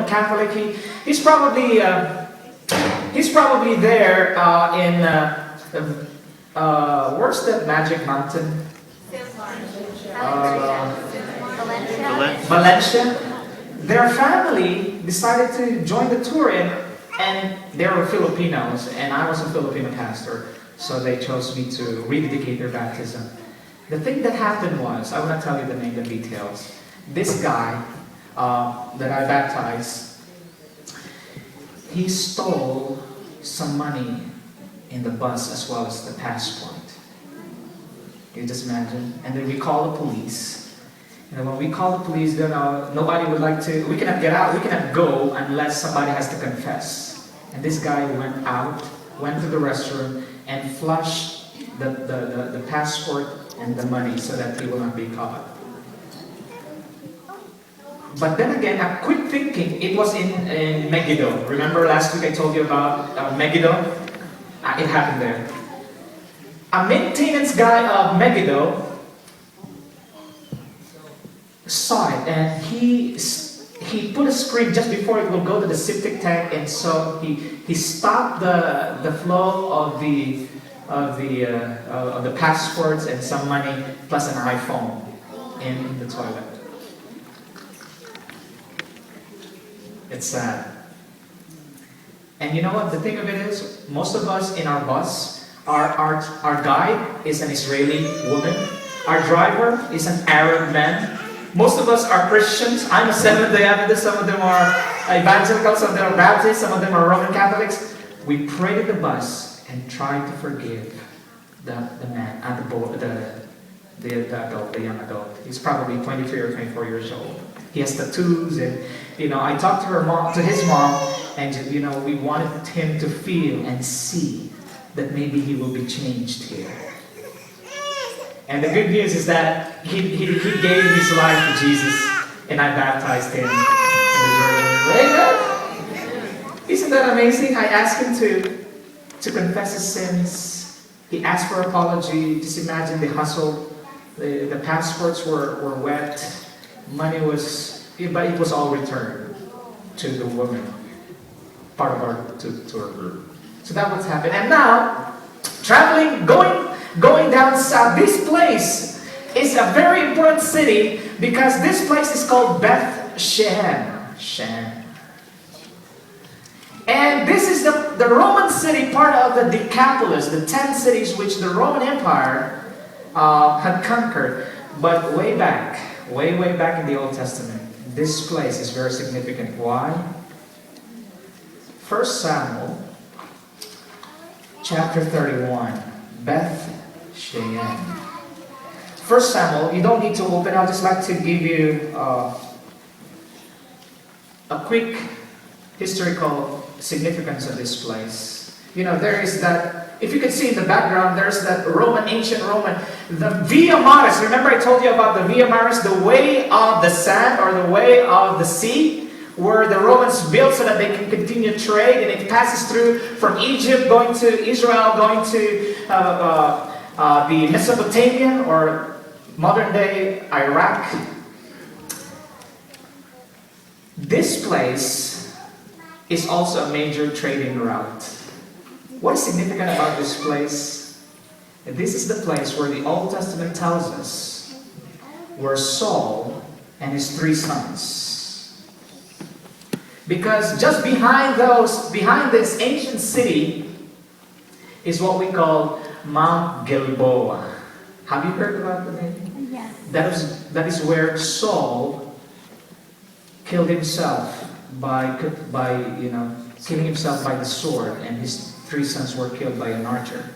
Catholic. He's probably there in where's the Magic Mountain? Uh, Valencia. Their family decided to join the tour, and they were Filipinos, and I was a Filipino pastor, so they chose me to rededicate their baptism. The thing that happened was, I will not tell you the name, the details. This guy that I baptized, he stole some money in the bus as well as the passport. Can you just imagine? And then we call the police. And when we call the police, nobody would like to, we cannot get out, we cannot go unless somebody has to confess. And this guy went out, went to the restroom, and flushed the passport and the money so that he will not be caught. But then again, a quick thinking, it was in Megiddo. Remember last week I told you about Megiddo? It happened there. A maintenance guy of Megiddo saw it, and he put a screen just before it will go to the septic tank, and so he stopped the flow of the passports and some money plus an iPhone in the toilet. It's sad. And you know what the thing of it is? Most of us in our bus, our guide is an Israeli woman. Our driver is an Arab man. Most of us are Christians. I'm a Seventh-day Adventist. Some of them are evangelical. Some of them are Baptist. Some of them are Roman Catholics. We prayed in the bus and tried to forgive the man, the adult, the young adult. He's probably 23 or 24 years old. He has tattoos, and I talked to his mom, and we wanted him to feel and see that maybe he will be changed here. And the good news is that he gave his life to Jesus, and I baptized him in the Jordan. Isn't that amazing? I asked him to confess his sins. He asked for apology. Just imagine the hustle. The passports were wet. Money but it was all returned to the woman, part of our tour group. So that was happened. And now, traveling, going down south. This place is a very important city because this place is called Beth Shean. And this is the Roman city, part of the Decapolis, the 10 cities which the Roman Empire had conquered. But way back in the Old Testament, this place is very significant. Why? 1 Samuel chapter 31, Beth Shean. 1 Samuel, you don't need to open. I'll just like to give you a quick historical significance of this place. There is that, if you can see in the background, there's that ancient Roman, the Via Maris. Remember I told you about the Via Maris, the way of the sand or the way of the sea, where the Romans built so that they can continue trade, and it passes through from Egypt, going to Israel, going to the Mesopotamian or modern day Iraq. This place is also a major trading route. What is significant about this place? This is the place where the Old Testament tells us where Saul and his 3 sons. Because just behind this ancient city is what we call Mount Gilboa. Have you heard about the name? Yes. That is where Saul killed himself by killing himself by the sword, and his 3 sons were killed by an archer.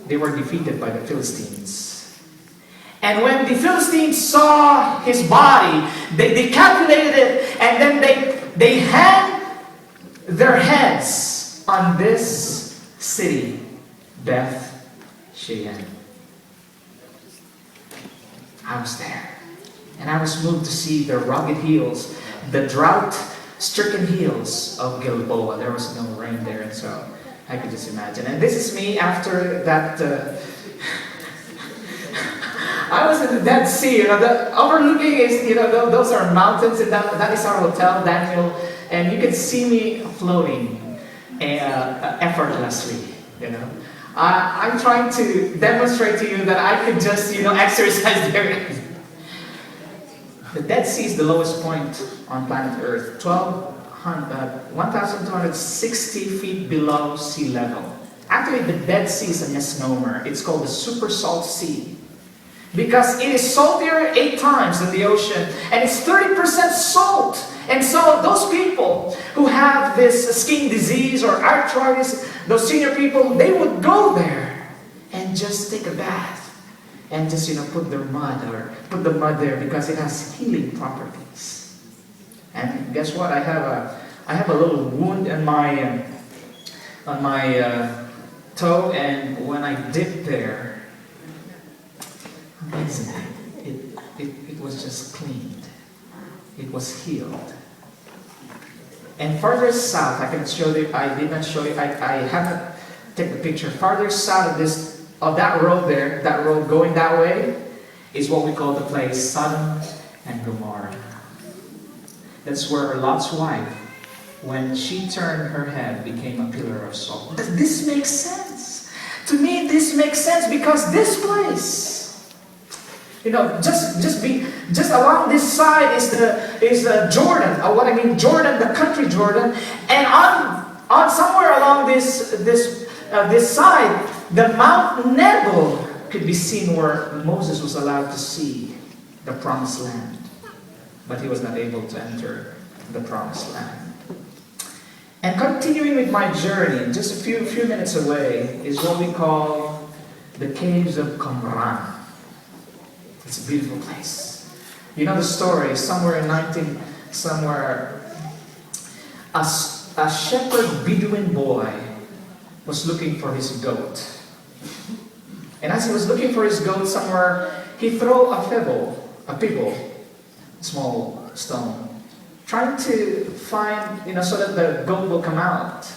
They were defeated by the Philistines. And when the Philistines saw his body, they decapitated it, and then they hang their heads on this city, Beth Shean. I was there, and I was moved to see the rugged hills, the drought-stricken hills of Gilboa. There was no rain there, and so I could just imagine. And this is me after that. I was in the Dead Sea. The overlooking is, those are mountains, and that is our hotel, and you can see me floating effortlessly, you know. I'm trying to demonstrate to you that I could just, exercise there. The Dead Sea is the lowest point on planet Earth, 1,260 feet below sea level. Actually, the Dead Sea is a misnomer. It's called the Super Salt Sea, because it is saltier 8 times than the ocean, and it's 30% salt. And so those people who have this skin disease or arthritis, those senior people, they would go there and just take a bath and just put the mud there because it has healing properties. And guess what? I have a little wound on my toe, and when I dipped there, amazingly, it was just cleaned. It was healed. And farther south, I can show you. I did not show you. I haven't taken the picture. Farther south of that road there, that road going that way, is what we call the place Sodom and Gomorrah. That's where Lot's wife, when she turned her head, became a pillar of salt. Does this make sense? To me, this makes sense because this place, just along this side is the Jordan. Jordan, the country Jordan, and on somewhere along this side, the Mount Nebo could be seen where Moses was allowed to see the Promised Land, but he was not able to enter the Promised Land. And continuing with my journey, just a few minutes away is what we call the caves of Qumran. It's a beautiful place. You know the story, a shepherd Bedouin boy was looking for his goat. And as he was looking for his goat somewhere, he threw a pebble, small stone, trying to find, so that the goat will come out.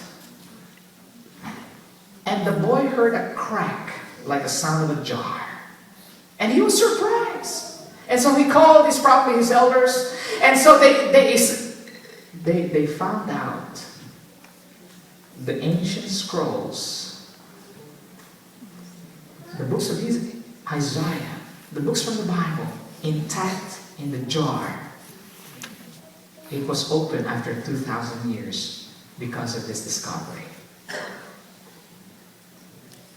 And the boy heard a crack, like the sound of a jar. And he was surprised. And so he called his elders. And so they found out the ancient scrolls, the books of Isaiah, the books from the Bible, intact in the jar. It was open after 2,000 years because of this discovery.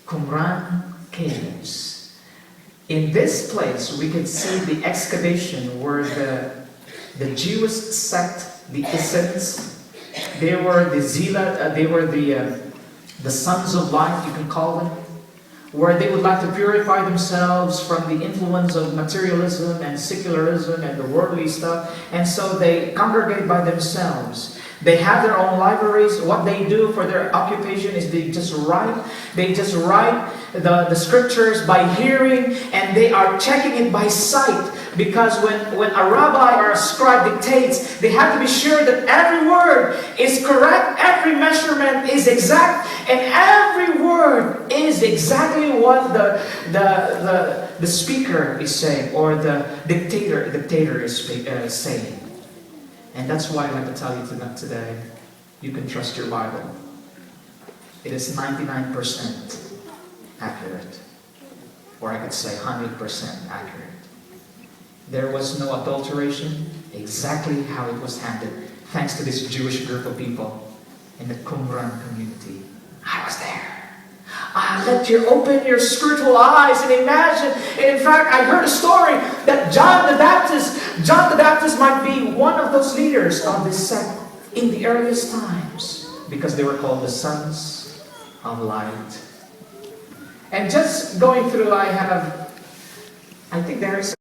Qumran Caves. In this place, we can see the excavation where the Jewish sect, the Essenes, they were the sons of light, you can call them, where they would like to purify themselves from the influence of materialism and secularism and the worldly stuff, and so they congregate by themselves. They have their own libraries. What they do for their occupation is they just write the scriptures by hearing, and they are checking it by sight. Because when a rabbi or a scribe dictates, they have to be sure that every word is correct, every measurement is exact, and every word is exactly what the speaker is saying, or the dictator is saying. And that's why I'd like to tell you today, you can trust your Bible. It is 99% accurate. Or I could say 100% accurate. There was no adulteration, exactly how it was handed, thanks to this Jewish group of people in the Qumran community. I was there. Let you open your spiritual eyes and imagine. And in fact, I heard a story that John the Baptist might be one of those leaders of this sect in the earliest times, because they were called the sons of light. And just going through, I think there is